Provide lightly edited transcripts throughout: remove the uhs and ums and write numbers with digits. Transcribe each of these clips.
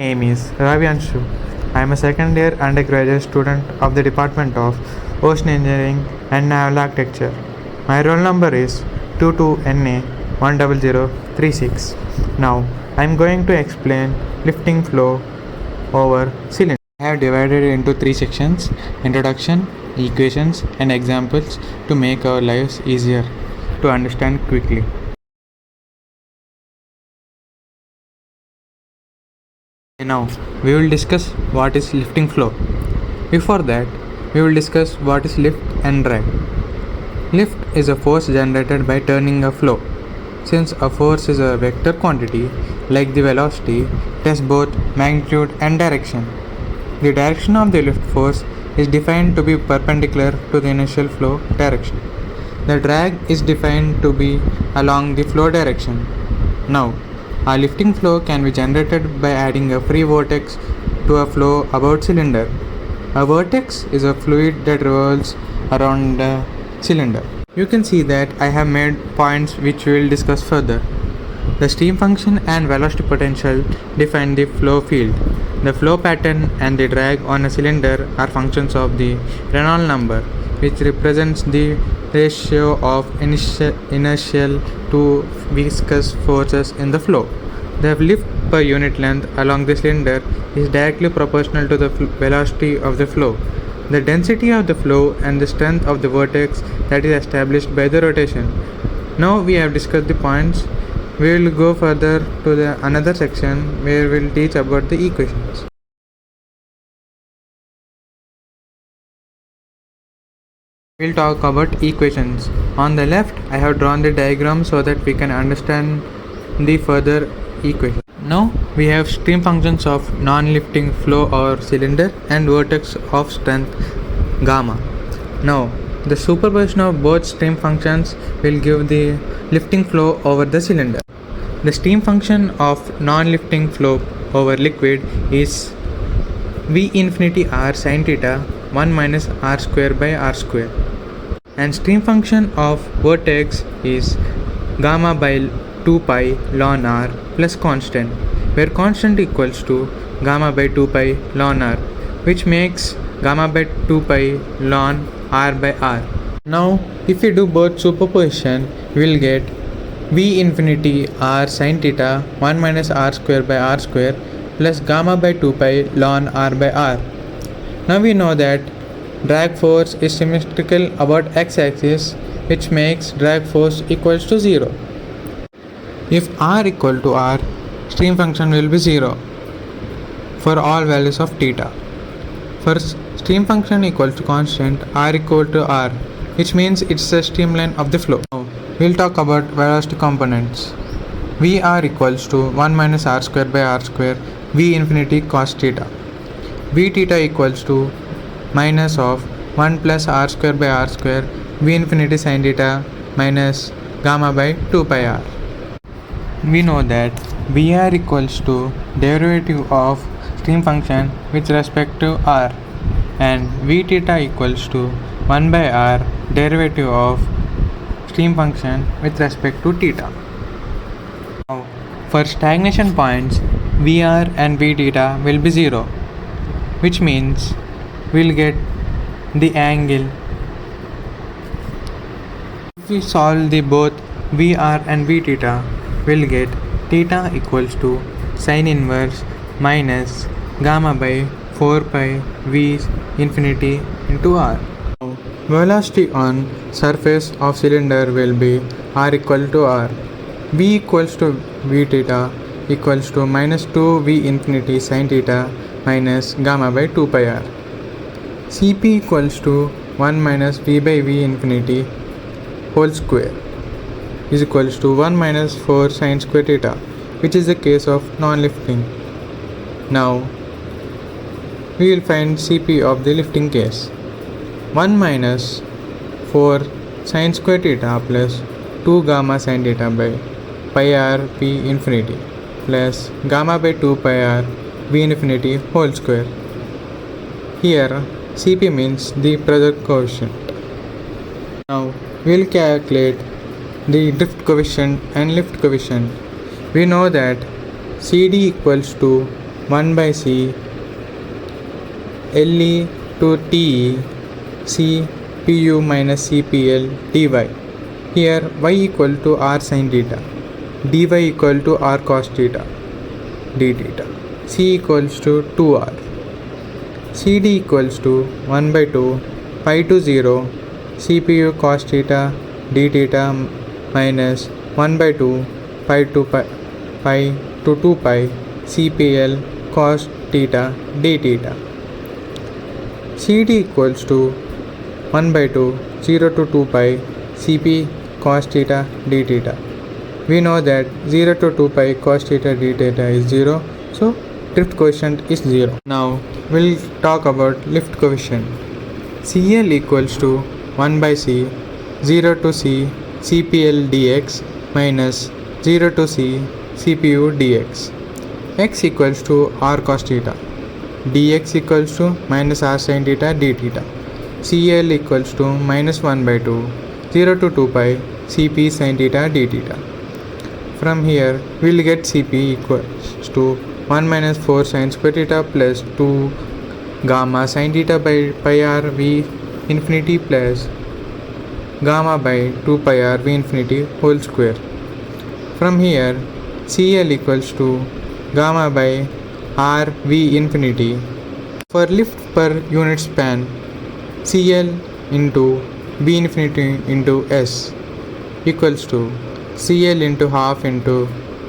Name is Ravi Anshu. I am a second year undergraduate student of the Department of Ocean Engineering and Naval Architecture. My roll number is 22NA10036. Now I am going to explain lifting flow over cylinder. I have divided it into three sections: introduction, equations, and examples to make our lives easier to understand quickly. Now we will discuss what is lifting flow. Before that, we will discuss what is lift and drag. Lift is a force generated by turning a flow. Since a force is a vector quantity, like the velocity, it has both magnitude and direction. The direction of the lift force is defined to be perpendicular to the initial flow direction. The drag is defined to be along the flow direction. Now, a lifting flow can be generated by adding a free vortex to a flow about cylinder. A vortex is a fluid that revolves around the cylinder. You can see that I have made points which we will discuss further. The stream function and velocity potential define the flow field. The flow pattern and the drag on a cylinder are functions of the Reynolds number, which represents the ratio of inertial to viscous forces in the flow. The lift per unit length along the cylinder is directly proportional to the velocity of the flow, the density of the flow, and the strength of the vortex that is established by the rotation. Now we have discussed the points. We will go further to the another section where we will teach about the equations. We will talk about equations. On the left, I have drawn the diagram so that we can understand the further equation. Now we have stream functions of non-lifting flow or cylinder and vortex of strength gamma. Now the superposition of both stream functions will give the lifting flow over the cylinder. The stream function of non-lifting flow over liquid is V infinity r sin theta 1 minus r square by r square, and stream function of vortex is gamma by 2 pi ln r plus constant, where constant equals to gamma by 2 pi ln r, which makes gamma by 2 pi ln r by r. Now if we do both superposition, we will get V infinity r sin theta 1 minus r square by r square plus gamma by 2 pi ln r by r. Now we know that drag force is symmetrical about x-axis, which makes drag force equals to 0. If r equal to r, stream function will be 0 for all values of theta. For stream function equals to constant, r equal to r, which means it's the streamline of the flow. Now, we'll talk about velocity components. Vr equals to 1 minus r square by r square v infinity cos theta. V theta equals to minus of 1 plus r square by r square v infinity sin theta minus gamma by 2 pi r. We know that Vr equals to derivative of stream function with respect to r, and V theta equals to 1 by r derivative of stream function with respect to theta. Now, for stagnation points, Vr and V theta will be 0, which means we'll get the angle. If we solve the both Vr and V theta, we'll get theta equals to sin inverse minus gamma by 4 pi v infinity into r. Now, velocity on surface of cylinder will be r equal to r. V equals to v theta equals to minus 2 v infinity sin theta minus gamma by 2 pi r. Cp equals to 1 minus v by v infinity whole square is equals to 1 minus 4 sin square theta, which is the case of non-lifting. Now we will find Cp of the lifting case. 1 minus 4 sin square theta plus 2 gamma sin theta by pi r v infinity plus gamma by 2 pi r v infinity whole square. Here Cp means the pressure coefficient. Now we will calculate the drift coefficient and lift coefficient. We know that CD equals to 1 by C LE to TE C PU minus CPL dy. Here y equal to r sin theta, dy equal to r cos theta, d theta. C equals to 2r. CD equals to 1 by 2 pi to 0 CPU cos theta d theta minus 1 by 2 pi to 2 pi CPL cos theta d theta. CD equals to 1 by 2 0 to 2 pi Cp cos theta d theta. We know that 0 to 2 pi cos theta d theta is 0, so drift coefficient is 0. Now we'll talk about lift coefficient. CL equals to 1 by C 0 to C CPL dx minus 0 to C CPU dx. X equals to r cos theta. Dx equals to minus r sin theta d theta. CL equals to minus 1 by 2 0 to 2 pi Cp sin theta d theta. From here we'll get Cp equals to 1 minus 4 sin square theta plus 2 gamma sin theta by pi r v infinity plus gamma by 2 pi r v infinity whole square. From here CL equals to gamma by r v infinity. For lift per unit span, CL into v infinity into s equals to CL into half into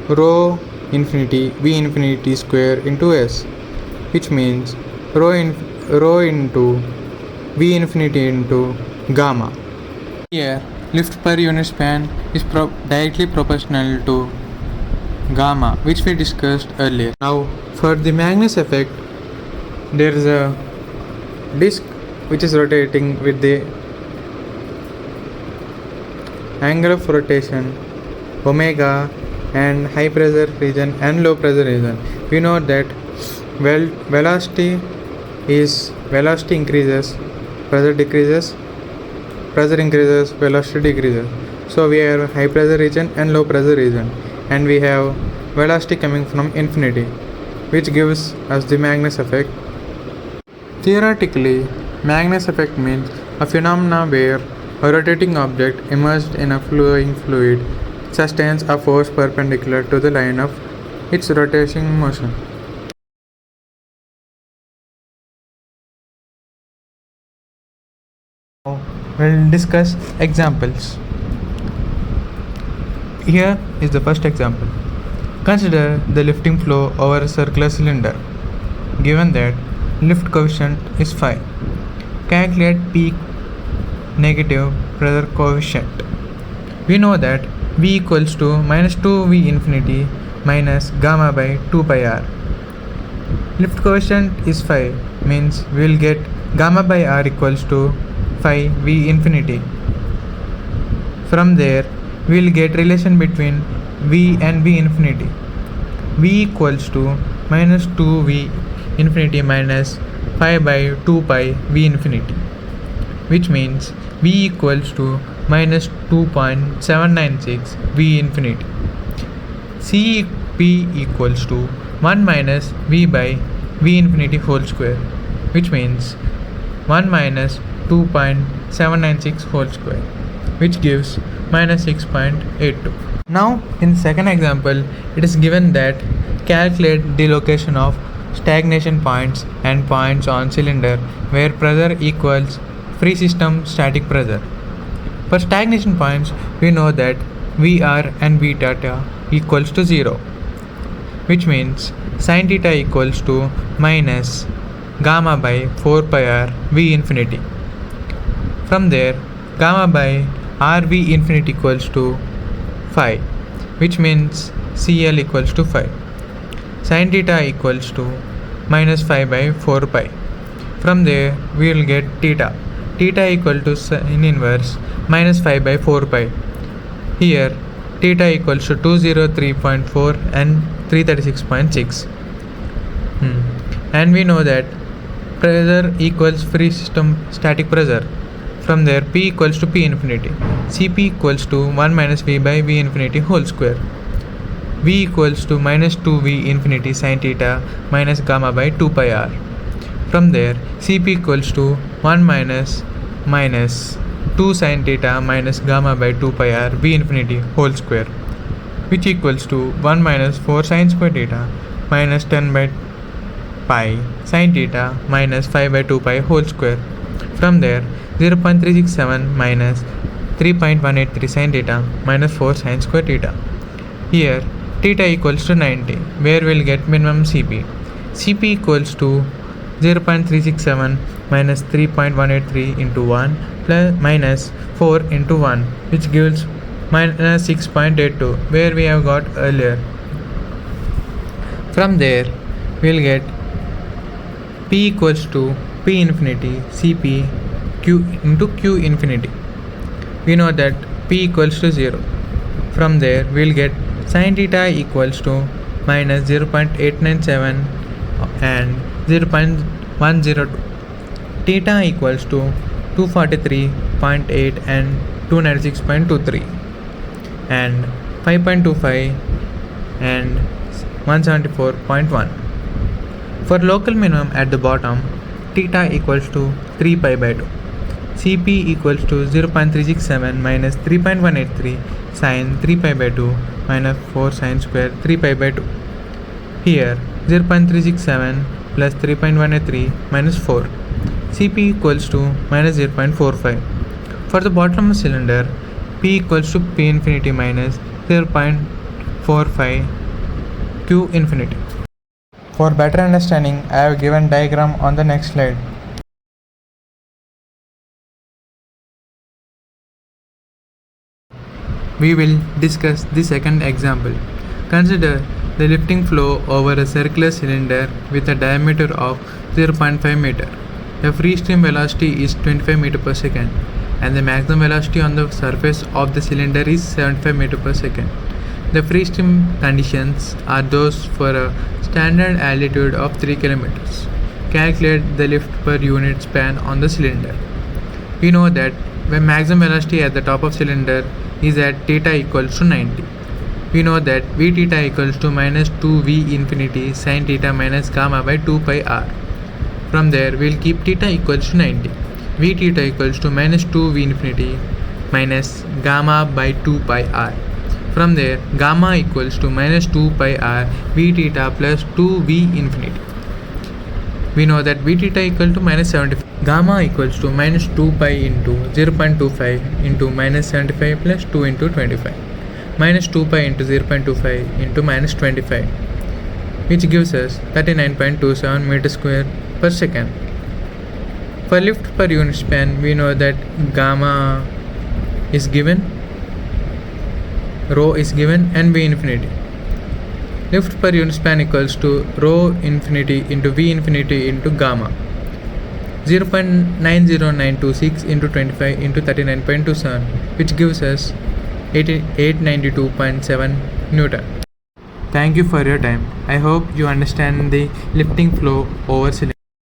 rho infinity v infinity square into s, which means rho into v infinity into gamma. Here lift per unit span is directly proportional to gamma, which we discussed earlier. Now for the Magnus effect, there is a disk which is rotating with the angle of rotation omega and high pressure region and low pressure region. We know that velocity increases, pressure decreases, pressure increases, velocity decreases. So we have high pressure region and low pressure region, and we have velocity coming from infinity, which gives us the Magnus effect. Theoretically, Magnus effect means a phenomena where a rotating object immersed in a flowing fluid sustains a force perpendicular to the line of its rotating motion. Now we'll discuss examples. Here is the first example. Consider the lifting flow over a circular cylinder. Given that lift coefficient is phi, calculate peak negative pressure coefficient. We know that V equals to minus 2V infinity minus gamma by 2 pi r. Lift coefficient is phi, means we will get gamma by r equals to phi V infinity. From there we will get relation between V and V infinity. V equals to minus 2V infinity minus phi by 2 pi V infinity, which means V equals to minus 2.796 V infinity. Cp equals to 1 minus V by V infinity whole square, which means 1 minus 2.796 whole square, which gives minus 6.82. Now in second example, it is given that calculate the location of stagnation points and points on cylinder where pressure equals free system static pressure. For stagnation points, we know that Vr and V theta equals to 0, which means sin theta equals to minus gamma by 4 pi r V infinity. From there, gamma by r V infinity equals to phi, which means CL equals to phi. Sin theta equals to minus phi by 4 pi. From there, we will get theta. Theta equal to sin inverse minus phi by 4 pi. Here, theta equals to 203.4 and 336.6. And we know that pressure equals free system static pressure. From there, P equals to P infinity. Cp equals to 1 minus V by V infinity whole square. V equals to minus 2V infinity sine theta minus gamma by 2 pi r. From there, Cp equals to 1 minus 2 sine theta minus gamma by 2 pi r V infinity whole square, which equals to 1 minus 4 sine square theta minus 10 by pi sine theta minus 5 by 2 pi whole square. From there, 0.367 minus 3.183 sine theta minus 4 sine square theta. Here, theta equals to 90, where we'll get minimum Cp. Cp equals to 0.367 minus 3.183 into 1 plus minus 4 into 1, which gives minus 6.82, where we have got earlier. From there, we'll get P equals to P infinity Cp Q into Q infinity. We know that P equals to 0. From there, we'll get sin theta equals to minus 0.897 and 0.102. Theta equals to 243.8 and 296.23 and 5.25 and 174.1. For local minimum at the bottom, theta equals to 3 pi by 2. Cp equals to 0.367 minus 3.183 sine 3 pi by 2 minus 4 sine square 3 pi by 2. Here, 0.367 plus 3.183 minus 4. Cp equals to minus 0.45. For the bottom cylinder, P equals to P infinity minus 0.45 Q infinity. For better understanding, I have given diagram on the next slide. We will discuss the second example. Consider the lifting flow over a circular cylinder with a diameter of 0.5 meter. The free stream velocity is 25 meter per second and the maximum velocity on the surface of the cylinder is 75 meter per second. The free stream conditions are those for a standard altitude of 3 kilometers. Calculate the lift per unit span on the cylinder. We know that when maximum velocity at the top of cylinder is at theta equals to 90. We know that V theta equals to minus 2V infinity sine theta minus gamma by 2 pi r. From there, we'll keep theta equals to 90. V theta equals to minus 2V infinity minus gamma by 2 pi r. From there, gamma equals to minus 2 pi r V theta plus 2V infinity. We know that V theta equal to minus 75. Gamma equals to minus 2 pi into 0.25 into minus 75 plus 2 into 25. Minus 2 pi into 0.25 into minus 25, which gives us 39.27 meter square per second. For lift per unit span, we know that gamma is given, rho is given and V infinity. Lift per unit span equals to rho infinity into V infinity into gamma. 0.90926 into 25 into 39.27, which gives us 892.7 Newton. Thank you for your time. I hope you understand the lifting flow over cylinder.